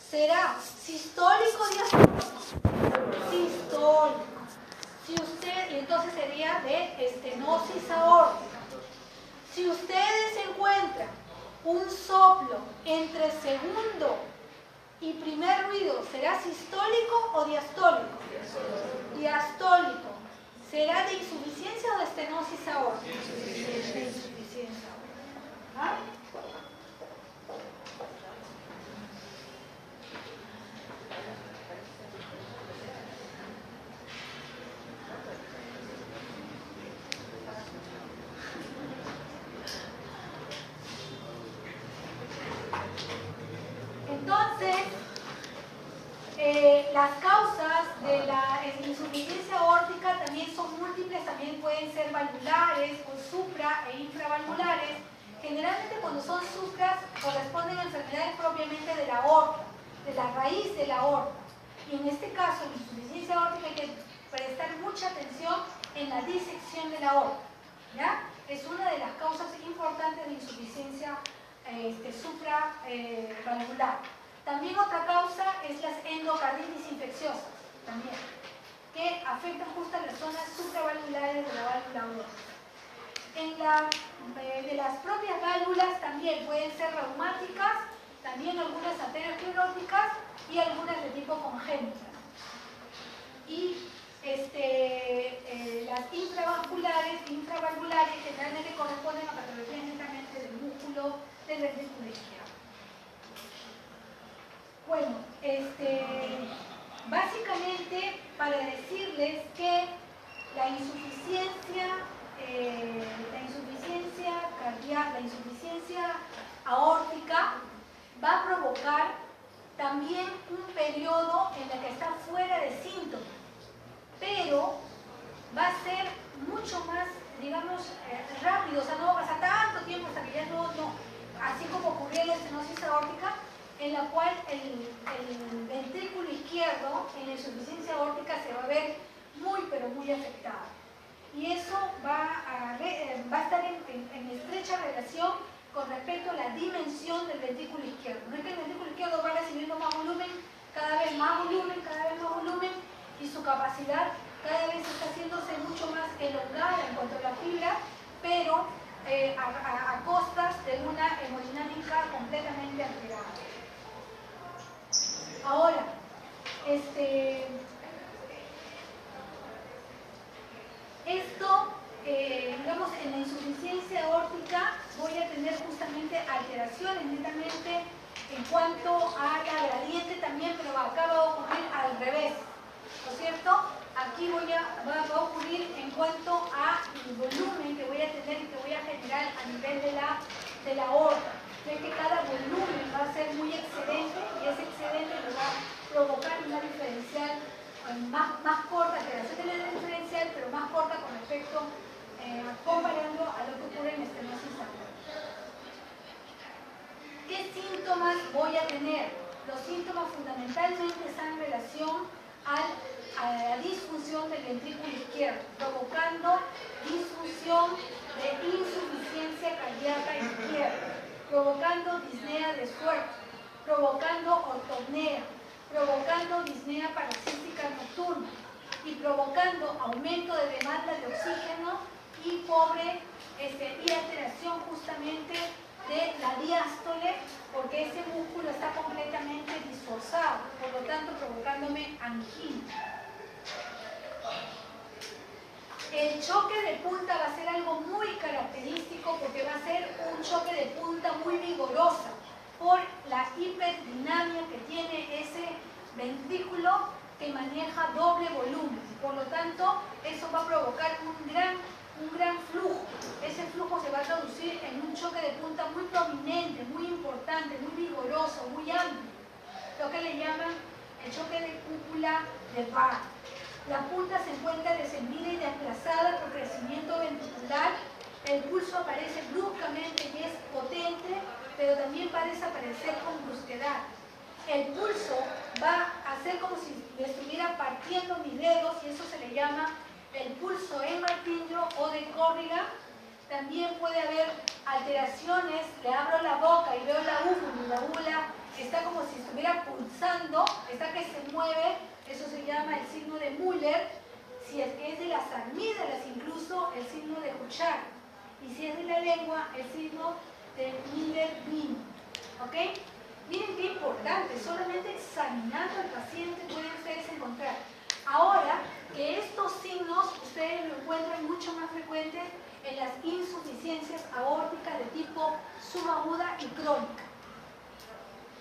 ¿será sistólico o diastólico? Sistólico. Y entonces sería de estenosis aórtica. Si ustedes encuentran un soplo entre segundo y primer ruido, ¿será sistólico o diastólico? Diastólico. ¿Será de insuficiencia o de estenosis aórtica? De insuficiencia aórtica. ¿Ah? Entonces, las causas de la insuficiencia aórtica también son múltiples, también pueden ser valvulares o supra e infravalvulares. Generalmente cuando son supras corresponden a enfermedades propiamente de la aorta, de la raíz de la aorta. Y en este caso, en la insuficiencia aórtica hay que prestar mucha atención en la disección de la aorta, ¿ya? Es una de las causas importantes de insuficiencia supravalvular. También otra causa es las endocarditis infecciosas, también, que afectan justo a las zonas supravalvulares de la válvula aórtica. De las propias válvulas también pueden ser reumáticas, también algunas ateroscleróticas y algunas de tipo congénita. Y las infravalvulares generalmente corresponden a patologías netamente del músculo del ventrículo izquierdo. Bueno, básicamente para decirles que la insuficiencia cardíaca, la insuficiencia aórtica va a provocar también un periodo en el que está fuera de síntomas, pero va a ser mucho más, digamos, rápido, o sea, no va a pasar tanto tiempo hasta que ya no, así como ocurrió en la estenosis aórtica, en la cual el ventrículo izquierdo en la insuficiencia aórtica se va a ver muy, pero muy afectado. Y eso va a estar en estrecha relación con respecto a la dimensión del ventrículo izquierdo. No es que el ventrículo izquierdo va recibiendo más volumen, cada vez más volumen, y su capacidad cada vez está haciéndose mucho más elongada en cuanto a la fibra, pero a costas de una hemodinámica completamente alterada. Ahora, digamos, en la insuficiencia aórtica voy a tener justamente alteraciones netamente en cuanto a la gradiente también, pero acá va a ocurrir al revés, ¿no es cierto? Aquí va a ocurrir en cuanto a el volumen que voy a tener y que voy a generar a nivel de la aorta. ya que cada volumen va a ser muy excedente y ese excedente nos va a provocar una diferencial más corta, alteración de la diferencial, pero más corta con respecto, comparando a lo que ocurre en estenosis aórtica. ¿Qué síntomas voy a tener? Los síntomas fundamentalmente están en relación a la disfunción del ventrículo izquierdo, provocando disfunción de insuficiencia cardíaca izquierda, provocando disnea de esfuerzo, provocando ortopnea, provocando disnea paroxística nocturna y provocando aumento de demanda de oxígeno y y alteración justamente de la diástole, porque ese músculo está completamente disforzado, por lo tanto provocándome angina. El choque de punta va a ser algo muy característico porque va a ser un choque de punta muy vigorosa por la hiperdinamia que tiene ese ventrículo que maneja doble volumen. Por lo tanto, eso va a provocar un gran flujo. Ese flujo se va a traducir en un choque de punta muy prominente, muy importante, muy vigoroso, muy amplio. Lo que le llaman el choque de cúpula de Barr. La punta se encuentra descendida y desplazada por crecimiento ventricular. El pulso aparece bruscamente y es potente, pero también va a desaparecer con brusquedad. El pulso va a ser como si le estuviera partiendo mis dedos y eso se le llama el pulso en martillo o de Corrigan. También puede haber alteraciones, le abro la boca y veo la úvula, y la úvula está como si estuviera pulsando, está que se mueve, eso se llama el signo de Müller. Si es que es de las amígdalas, incluso el signo de Huchar. Y si es de la lengua, el signo de Miller-Bean. ¿Ok? Miren qué importante, solamente examinando al paciente pueden ustedes encontrar. Ahora que estos signos ustedes lo encuentran mucho más frecuentes en las insuficiencias aórticas de tipo subaguda y crónica.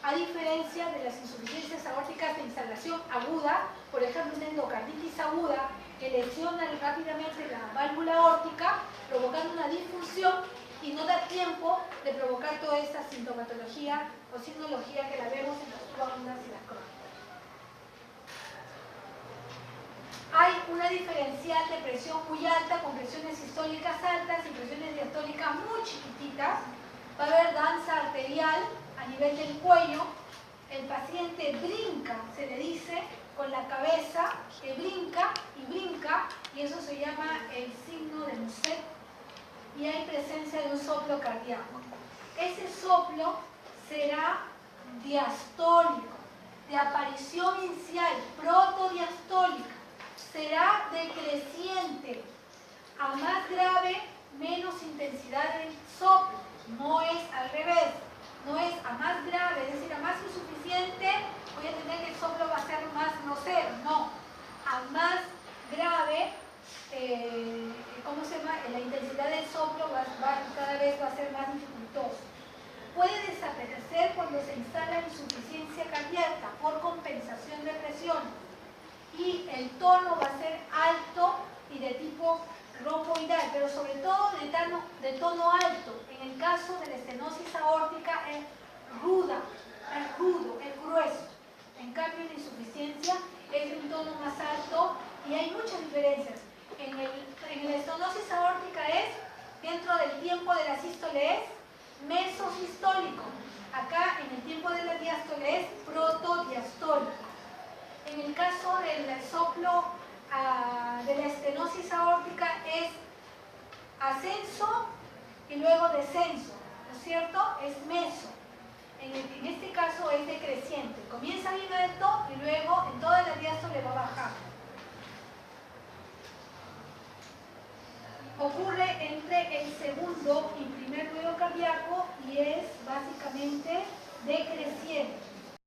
A diferencia de las insuficiencias aórticas de instalación aguda, por ejemplo una endocarditis aguda que lesiona rápidamente la válvula aórtica, provocando una disfunción y no da tiempo de provocar toda esta sintomatología o signología que la vemos en las subagudas y las crónicas. Hay una diferencial de presión muy alta con presiones sistólicas altas y presiones diastólicas muy chiquititas. Va a haber danza arterial a nivel del cuello. El paciente brinca, se le dice, con la cabeza, que brinca, y eso se llama el signo de Muset. Y hay presencia de un soplo cardíaco. Ese soplo será diastólico, de aparición inicial, protodiastólica. Será decreciente, a más grave, menos intensidad del soplo. No es al revés, no es a más grave, es decir, a más insuficiente, voy a entender que el soplo va a ser más grosero. No, a más grave, la intensidad del soplo cada vez va a ser más dificultoso. Puede desaparecer cuando se instala insuficiencia cardíaca por compensación de presión. Y el tono va a ser alto y de tipo romboidal, pero sobre todo de tono alto. En el caso de la estenosis aórtica es ruda, es rudo, es grueso. En cambio, la insuficiencia es de un tono más alto y hay muchas diferencias. En la estenosis aórtica es, dentro del tiempo de la sístole es mesosistólico. Acá, en el tiempo de la diástole es protodiastólico. En el caso del soplo de la estenosis aórtica es ascenso y luego descenso, ¿no es cierto? Es meso. En este caso es decreciente. Comienza bien alto y luego en toda la diástole va a bajar. Ocurre entre el segundo y primer ruido cardíaco y es básicamente decreciente.